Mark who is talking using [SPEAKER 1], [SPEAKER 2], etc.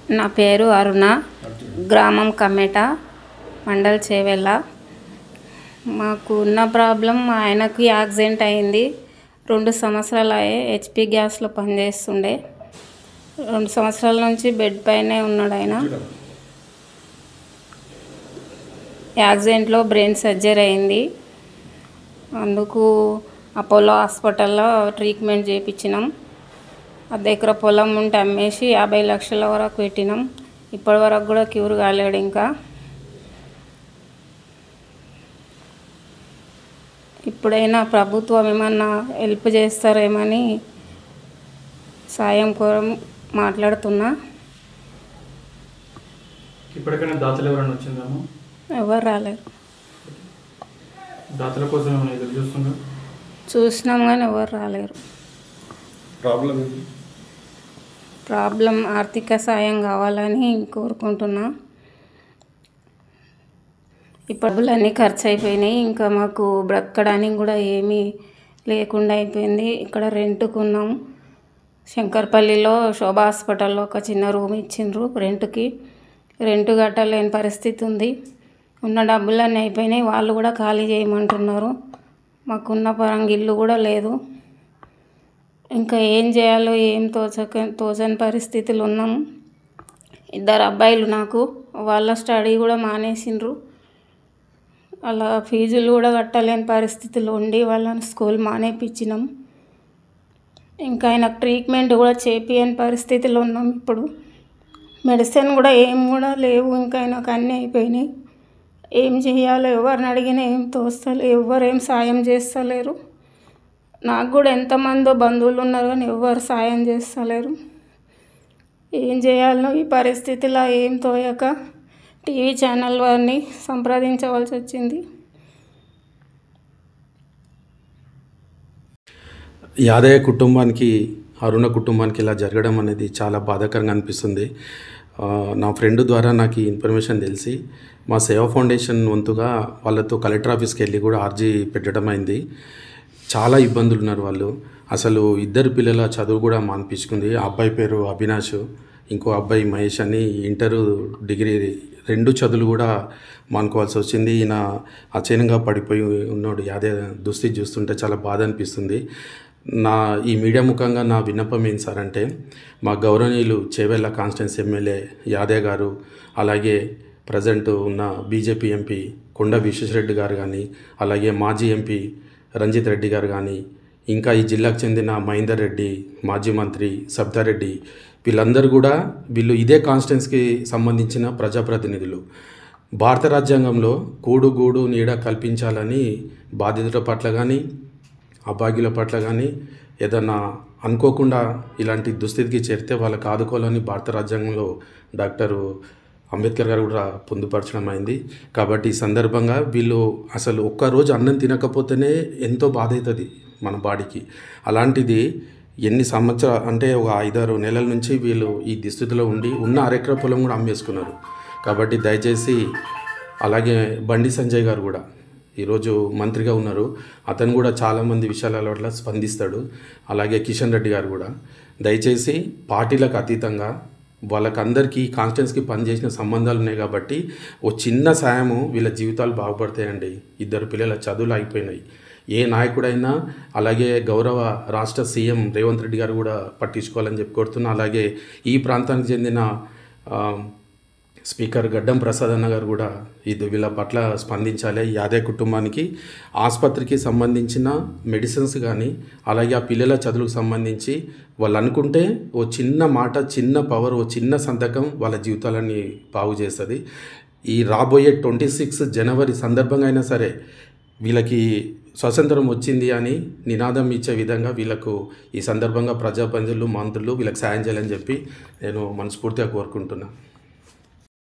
[SPEAKER 1] నా పేరు అరుణ, గ్రామం కమెట, మండల్ చేవెళ్ళ. మాకు ఉన్న ప్రాబ్లం, మా ఆయనకు యాక్సిడెంట్ అయింది. 2 సంవత్సరాలు అయ్యే. హెచ్పి గ్యాస్లో పనిచేస్తుండే. 2 సంవత్సరాల నుంచి బెడ్ పైనే ఉన్నాడు ఆయన. యాక్సిడెంట్లో బ్రెయిన్ సర్జరీ అయింది. అందుకు అపోలో హాస్పిటల్లో ట్రీట్మెంట్ చేయించినాం. 10 ఎకరా పొలం ఉంటే అమ్మేసి 50 లక్షల వరకు పెట్టినాం. ఇప్పటి వరకు కూడా క్యూర్ కాలేడు. ఇంకా ఇప్పుడైనా ప్రభుత్వం ఏమన్నా హెల్ప్ చేస్తారేమని సాయం కోరం మాట్లాడుతున్నా.
[SPEAKER 2] ఇప్పటికైనా దాతలు ఎవరైనా వచ్చిందాము?
[SPEAKER 1] ఎవరు రాలేరు.
[SPEAKER 2] దాతల కోసం ఏమైనా ఎదురు చూస్తున్నా?
[SPEAKER 1] చూసినాం కానీ ఎవరు రాలేరు. ప్రాబ్లం ఆర్థిక సాయం కావాలని కోరుకుంటున్నా. ఈ డబ్బులన్నీ ఖర్చు అయిపోయినాయి. ఇంకా మాకు బ్రతకడానికి కూడా ఏమీ లేకుండా అయిపోయింది. ఇక్కడ రెంట్కున్నాం. శంకర్పల్లిలో శోభా హాస్పిటల్లో ఒక చిన్న రూమ్ ఇచ్చిండ్రు రెంట్కి. రెంట్ కట్టలేని పరిస్థితి ఉంది. ఉన్న డబ్బులన్నీ అయిపోయినాయి. వాళ్ళు కూడా ఖాళీ చేయమంటున్నారు. మాకున్న పరంగా ఇల్లు కూడా లేదు. ఇంకా ఏం చేయాలో ఏం తోచని పరిస్థితులు ఉన్నాం. 2 అబ్బాయిలు నాకు. వాళ్ళ స్టడీ కూడా మానేసిండ్రు. అలా ఫీజులు కూడా కట్టలేని పరిస్థితులు ఉండి వాళ్ళని స్కూల్ మానేపించినాం. ఇంకా ఆయనకు ట్రీట్మెంట్ కూడా చేపియని పరిస్థితిలో ఉన్నాం. ఇప్పుడు మెడిసిన్ కూడా ఏం కూడా లేవు. ఇంకా ఆయనకు అన్నీ అయిపోయినాయి. ఏం చేయాలో ఎవరిని అడిగినా ఏం తోస్తలే. ఎవరేం సాయం చేస్తలేరు. నాకు కూడా ఎంతమందో బంధువులు ఉన్నారు కానీ ఎవరు సాయం చేస్తలేరు. ఏం చేయాలో ఈ పరిస్థితిలో ఏం తోయక టీవీ ఛానల్ వారిని సంప్రదించవలసి వచ్చింది.
[SPEAKER 3] యాదయ్య కుటుంబానికి, అరుణ కుటుంబానికి ఇలా జరగడం అనేది చాలా బాధాకరంగా అనిపిస్తుంది. నా ఫ్రెండ్ ద్వారా నాకు ఈ ఇన్ఫర్మేషన్ తెలిసి మా సేవా ఫౌండేషన్ వంతుగా వాళ్ళతో కలెక్టర్ ఆఫీస్కి వెళ్ళి కూడా ఆర్జీ పెట్టడం అయింది. చాలా ఇబ్బందులు ఉన్నారు వాళ్ళు. అసలు 2 పిల్లల చదువు కూడా మానిపించుకుంది. ఆ అబ్బాయి పేరు అవినాష్, ఇంకో అబ్బాయి మహేష్ అని. ఇంటరు, డిగ్రీ 2 చదువులు కూడా మానుకోవాల్సి వచ్చింది. ఈయన అచైనంగా పడిపోయి ఉన్నాడు. యాదయ్య దుస్థితి చూస్తుంటే చాలా బాధ అనిపిస్తుంది. ఈ మీడియా ముఖంగా నా విన్నపం ఏంటి సార్ అంటే, మా గౌరవనీయులు చేవెళ్ళ కాన్స్టిట్యున్సీ ఎమ్మెల్యే యాదయ్య గారు, అలాగే ప్రజెంట్ ఉన్న బీజేపీ ఎంపీ కొండ విశ్వేశ్వరరెడ్డి గారు కానీ, అలాగే మాజీ ఎంపీ రంజిత్ రెడ్డి గారు కానీ, ఇంకా ఈ జిల్లాకు చెందిన మహేందర్ రెడ్డి, మాజీ మంత్రి సబ్దారెడ్డి, వీళ్ళందరూ కూడా ఇదే కాన్స్టిట్యున్సీకి సంబంధించిన ప్రజాప్రతినిధులు. భారత రాజ్యాంగంలో కూడు గూడు నీడ కల్పించాలని బాధితుల పట్ల కానీ, అభాగ్యుల పట్ల కానీ ఏదన్నా అనుకోకుండా ఇలాంటి దుస్థితికి చేరితే వాళ్ళకి ఆదుకోవాలని భారత రాజ్యాంగంలో డాక్టర్ అంబేద్కర్ గారు కూడా పొందుపరచడం అయింది. కాబట్టి ఈ సందర్భంగా అసలు ఒక్కరోజు అన్నం తినకపోతేనే ఎంతో బాధ అవుతుంది మన బాడీకి. అలాంటిది ఎన్ని సంవత్సరాలు అంటే ఒక 5-6 నెలల నుంచి ఈ దుస్థితిలో ఉండి ఉన్న 1 ఎకరా పొలం కూడా అమ్మేసుకున్నారు. కాబట్టి దయచేసి, అలాగే బండి సంజయ్ గారు కూడా ఈరోజు మంత్రిగా ఉన్నారు. అతను కూడా చాలామంది విషయాల వల్ల స్పందిస్తాడు. అలాగే కిషన్ రెడ్డి గారు కూడా. దయచేసి పార్టీలకు అతీతంగా వాళ్ళకందరికీ కాన్స్టిట్యున్సీకి పనిచేసిన సంబంధాలు ఉన్నాయి కాబట్టి ఓ చిన్న సాయము వీళ్ళ జీవితాలు బాగుపడతాయండి. 2 పిల్లల చదువులు అయిపోయినాయి. ఏ నాయకుడైనా, అలాగే గౌరవ రాష్ట్ర సీఎం రేవంత్ రెడ్డి గారు కూడా పట్టించుకోవాలని చెప్పి కోరుతున్నా. అలాగే ఈ ప్రాంతానికి చెందిన స్పీకర్ గడ్డం ప్రసాద్ అన్న గారు కూడా వీళ్ళ పట్ల స్పందించాలి. యాదయ్య కుటుంబానికి ఆసుపత్రికి సంబంధించిన మెడిసిన్స్ కానీ, అలాగే ఆ పిల్లల చదువుకు సంబంధించి వాళ్ళు అనుకుంటే ఓ చిన్న మాట, చిన్న పవర్, ఓ చిన్న సంతకం వాళ్ళ జీవితాలని బాగు చేస్తుంది. ఈ రాబోయే 26 జనవరి సందర్భంగా అయినా సరే వీళ్ళకి స్వతంత్రం వచ్చింది అని నినాదం ఇచ్చే విధంగా వీళ్ళకు ఈ సందర్భంగా ప్రజాప్రతినిధులు, మంత్రులు వీళ్ళకి సాయం చేయాలని చెప్పి నేను మనస్ఫూర్తిగా కోరుకుంటున్నాను.